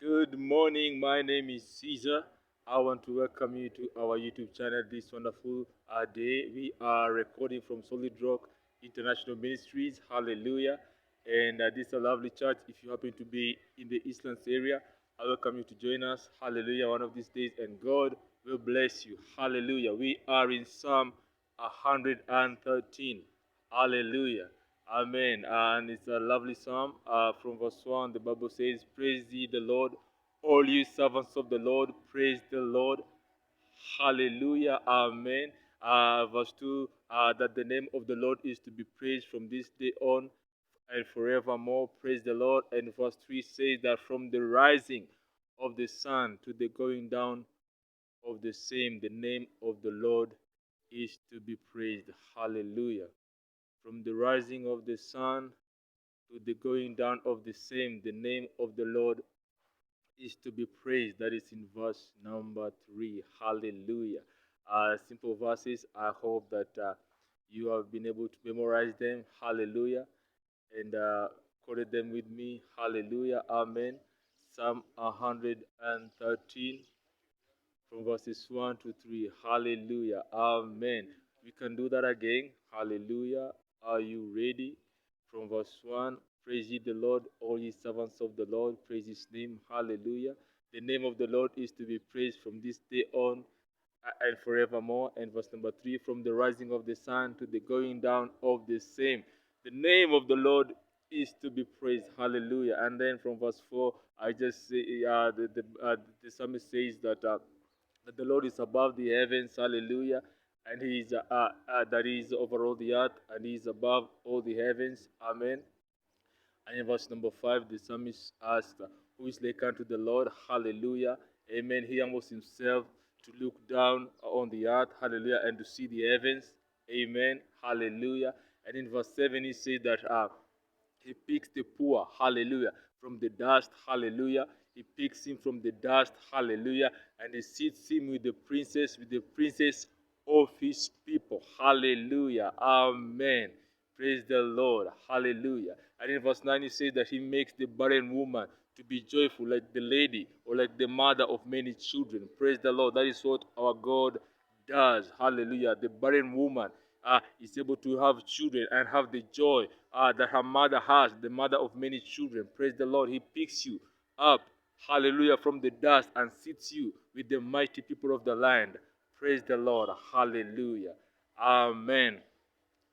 Good morning. My name is Caesar. I want to welcome you to our YouTube channel this wonderful day. We are recording from Solid Rock International Ministries. Hallelujah. And this is a lovely church. If you happen to be in the Eastlands area, I welcome you to join us. Hallelujah. One of these days, and God will bless you. Hallelujah. We are in Psalm 113. Hallelujah. Amen. And it's a lovely psalm. From verse 1, the Bible says, Praise ye the Lord, all you servants of the Lord, praise the Lord. Hallelujah. Amen. Verse 2, that the name of the Lord is to be praised from this day on and forevermore. Praise the Lord. And verse 3 says that from the rising of the sun to the going down of the same, the name of the Lord is to be praised. Hallelujah. From the rising of the sun to the going down of the same, the name of the Lord is to be praised. That is in verse number 3. Hallelujah. Simple verses. I hope that you have been able to memorize them. Hallelujah. And quoted them with me. Hallelujah. Amen. Psalm 113 from verses 1 to 3. Hallelujah. Amen. We can do that again. Hallelujah. Are you ready? From verse 1, praise ye the Lord, all ye servants of the Lord, praise his name. Hallelujah. The name of the Lord is to be praised from this day on and forevermore. And verse number 3, from the rising of the sun to the going down of the same. The name of the Lord is to be praised. Hallelujah. And then from verse 4, I just say, the psalmist says that the Lord is above the heavens, hallelujah, and He is that He is over all the earth, and He is above all the heavens, amen. And in verse number 5, the psalmist asked, Who is like unto the Lord? Hallelujah, amen. He humbles himself to look down on the earth, hallelujah, and to see the heavens, amen, hallelujah. And in verse 7, he said that he picks the poor, hallelujah, from the dust, hallelujah. He picks him from the dust, hallelujah, and he sits him with the princess of his people, hallelujah, amen. Praise the Lord, hallelujah. And in verse 9, he says that he makes the barren woman to be joyful like the lady or like the mother of many children. Praise the Lord. That is what our God does. Hallelujah. The barren woman is able to have children and have the joy that her mother has, the mother of many children. Praise the Lord. He picks you up, hallelujah, from the dust and sits you with the mighty people of the land. Praise the Lord. Hallelujah. Amen.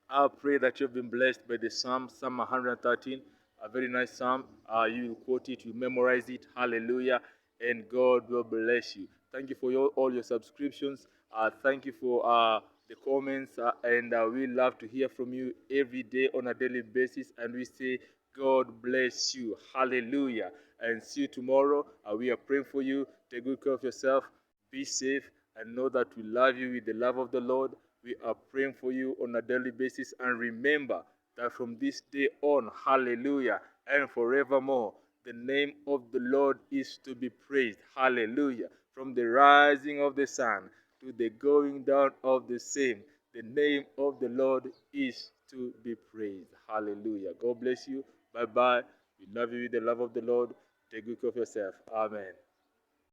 I pray that you've been blessed by the Psalm 113, a very nice Psalm. You will quote it, you memorize it, hallelujah, and God will bless you. Thank you for all your subscriptions. Thank you for the comments, and we love to hear from you every day on a daily basis, and we say, God bless you, hallelujah, and see you tomorrow. We are praying for you. Take good care of yourself. Be safe, and know that we love you with the love of the Lord. We are praying for you on a daily basis. And remember that from this day on, hallelujah, and forevermore, the name of the Lord is to be praised. Hallelujah. From the rising of the sun to the going down of the same, the name of the Lord is to be praised. Hallelujah. God bless you. Bye-bye. We love you with the love of the Lord. Take good care of yourself. Amen.